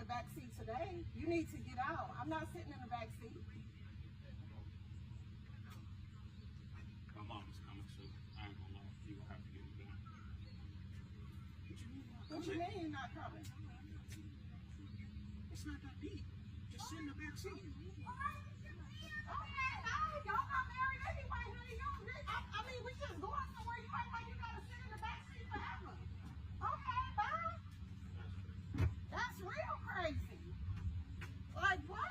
the back seat today. You need to get out. I'm not sitting in the back seat. My mom is coming, so I ain't gonna lie. You gonna have to get it done. What you mean you're not coming? It's not that deep. Just sit in the back seat. Okay, y'all not married anyway, honey. I mean, we just going somewhere. You act like you gotta sit in the back seat forever. Okay, bye. That's real crazy. Like what?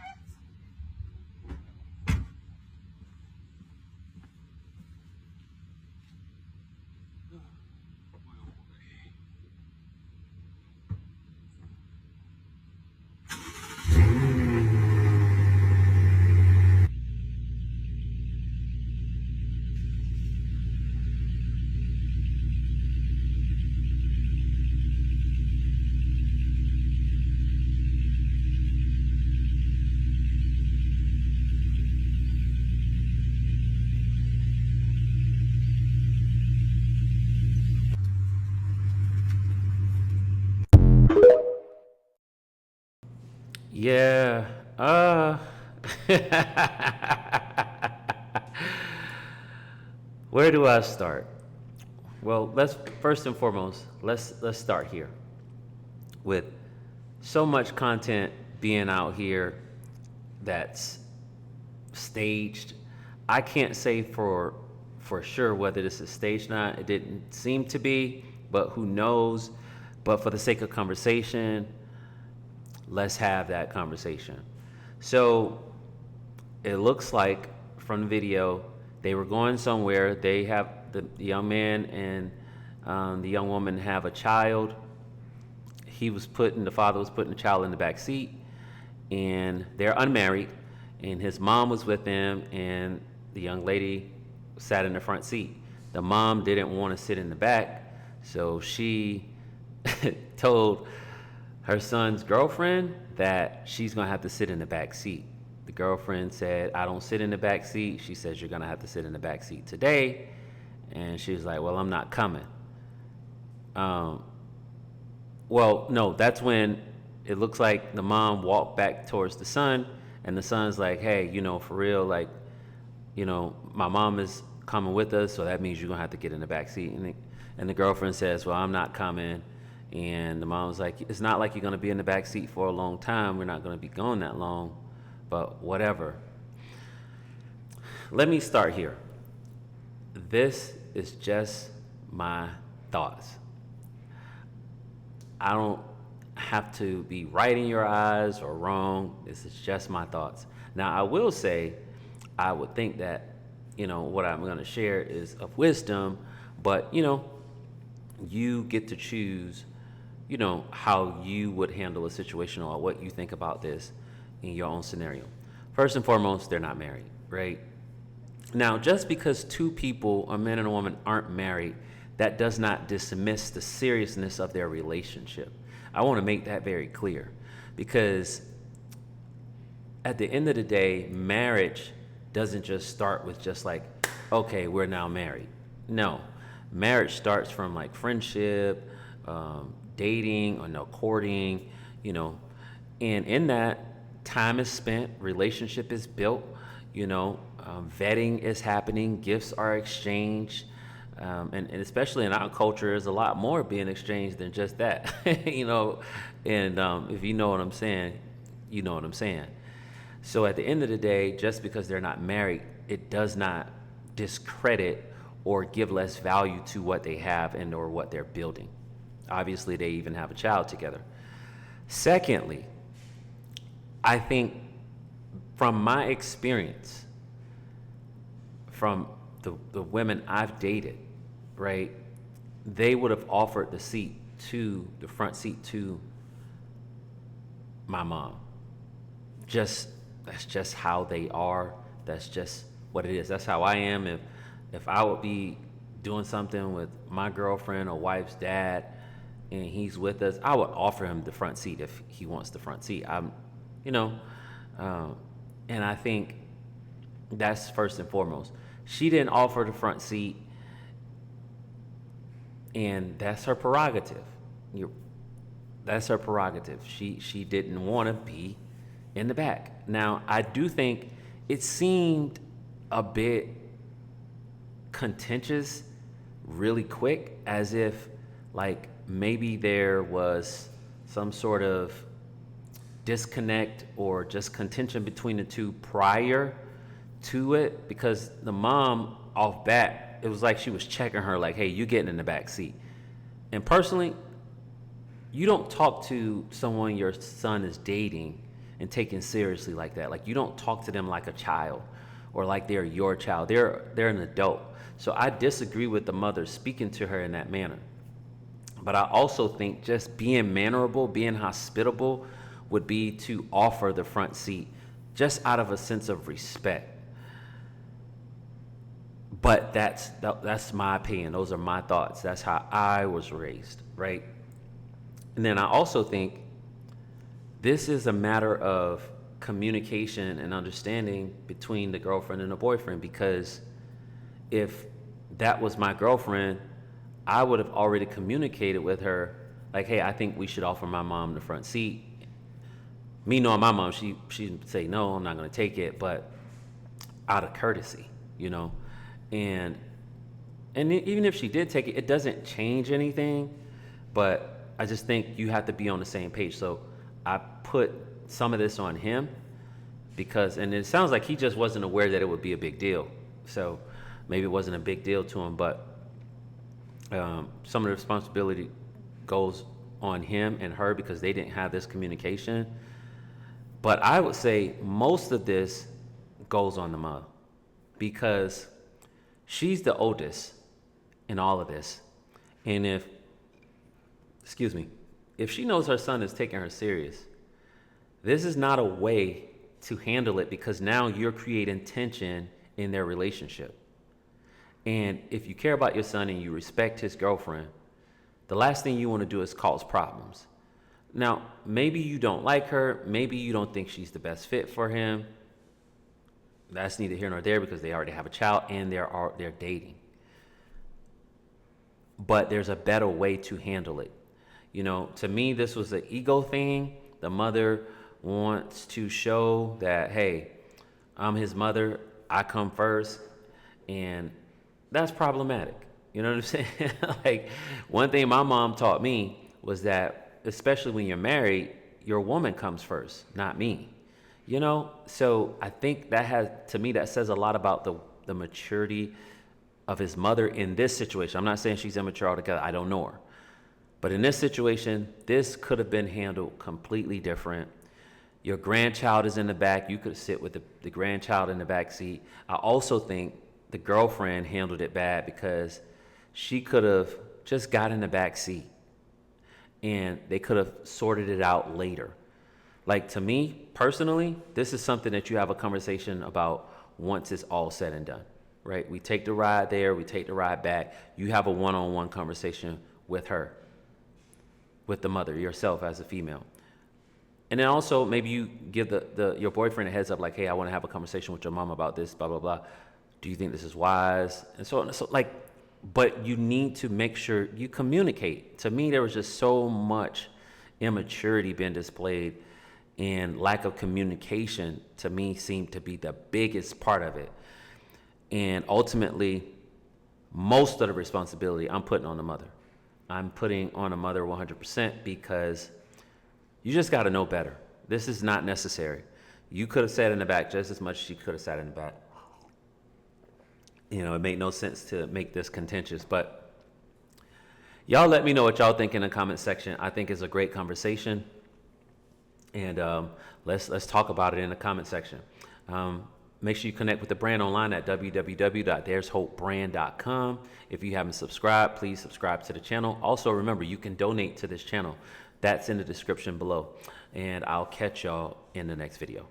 Yeah. Where do I start? Well, let's first and foremost, let's start here. With so much content being out here that's staged, I can't say for sure whether this is staged or not. It didn't seem to be, but who knows? But for the sake of conversation, let's have that conversation. So it looks like from the video, they were going somewhere. They have the young man and the young woman have a child. The father was putting the child in the back seat, and they're unmarried, and his mom was with them, and the young lady sat in the front seat. The mom didn't want to sit in the back, so she told her son's girlfriend that she's gonna have to sit in the back seat. The girlfriend said, I don't sit in the back seat. She says, you're gonna have to sit in the back seat today. And she was like, well, I'm not coming. Well, no, that's when it looks like the mom walked back towards the son, and the son's like, hey, for real, like, my mom is coming with us, so that means you're gonna have to get in the back seat. And the girlfriend says, well, I'm not coming. And the mom was like, it's not like you're gonna be in the back seat for a long time. We're not gonna be gone that long, but whatever. Let me start here. This is just my thoughts. I don't have to be right in your eyes or wrong. This is just my thoughts. Now, I will say, I would think that, what I'm going to share is of wisdom, but, you get to choose, how you would handle a situation or what you think about this in your own scenario. First and foremost, they're not married, right? Now, just because two people, a man and a woman, aren't married, that does not dismiss the seriousness of their relationship. I want to make that very clear, because at the end of the day, marriage doesn't just start with just like, okay, we're now married. No, marriage starts from like friendship, dating, or no, courting, and in that, time is spent, relationship is built, vetting is happening, gifts are exchanged, and especially in our culture, there's a lot more being exchanged than just that, and if you know what I'm saying, you know what I'm saying. So at the end of the day, just because they're not married, it does not discredit or give less value to what they have and or what they're building. Obviously, they even have a child together. Secondly, I think from my experience, from the women I've dated, right, they would have offered the front seat to my mom. That's just how they are. That's just what it is. That's how I am. If I would be doing something with my girlfriend or wife's dad and he's with us, I would offer him the front seat if he wants the front seat. And I think that's first and foremost. She didn't offer the front seat, and that's her prerogative. That's her prerogative. She didn't want to be in the back. Now, I do think it seemed a bit contentious really quick, as if like maybe there was some sort of disconnect or just contention between the two prior to it, because the mom off bat, it was like she was checking her like, hey, you getting in the back seat. And personally, you don't talk to someone your son is dating and taking seriously like that. Like, you don't talk to them like a child or like they're your child. They're an adult. So I disagree with the mother speaking to her in that manner. But I also think just being mannerable, being hospitable would be to offer the front seat just out of a sense of respect. But that's my opinion. Those are my thoughts. That's how I was raised, right? And then I also think this is a matter of communication and understanding between the girlfriend and the boyfriend, because if that was my girlfriend, I would have already communicated with her, like, hey, I think we should offer my mom the front seat. Me knowing my mom, she'd say, no, I'm not going to take it, but out of courtesy, you know? And even if she did take it, it doesn't change anything, but I just think you have to be on the same page. So I put some of this on him because, and it sounds like he just wasn't aware that it would be a big deal. So maybe it wasn't a big deal to him, but some of the responsibility goes on him and her because they didn't have this communication. But I would say most of this goes on the mother because she's the oldest in all of this. And if she knows her son is taking her serious, this is not a way to handle it, because now you're creating tension in their relationship. And if you care about your son and you respect his girlfriend, the last thing you want to do is cause problems. Now, maybe you don't like her. Maybe you don't think she's the best fit for him. That's neither here nor there because they already have a child and they're dating. But there's a better way to handle it. You know, to me, this was an ego thing. The mother wants to show that, hey, I'm his mother. I come first. And that's problematic. You know what I'm saying? Like, one thing my mom taught me was that, especially when you're married, your woman comes first, not me. You know? So I think to me, that says a lot about the maturity of his mother in this situation. I'm not saying she's immature altogether. I don't know her. But in this situation, this could have been handled completely different. Your grandchild is in the back. You could sit with the grandchild in the back seat. I also think the girlfriend handled it bad because she could have just got in the back seat and they could have sorted it out later. Like, to me personally, this is something that you have a conversation about once it's all said and done, right? We take the ride there, we take the ride back. You have a one-on-one conversation with her, with the mother, yourself as a female. And then also maybe you give your boyfriend a heads up, like, hey, I want to have a conversation with your mom about this, blah, blah, blah. Do you think this is wise? And so like, but you need to make sure you communicate. To me, there was just so much immaturity being displayed, and lack of communication to me seemed to be the biggest part of it. And ultimately, most of the responsibility I'm putting on the mother. I'm putting on a mother 100% because you just got to know better. This is not necessary. You could have sat in the back just as much as she could have sat in the back. You know, it made no sense to make this contentious, but y'all let me know what y'all think in the comment section. I think it's a great conversation, and let's talk about it in the comment section. Make sure you connect with the brand online at www.there'shopebrand.com. If you haven't subscribed, please subscribe to the channel. Also, remember, you can donate to this channel. That's in the description below. And I'll catch y'all in the next video.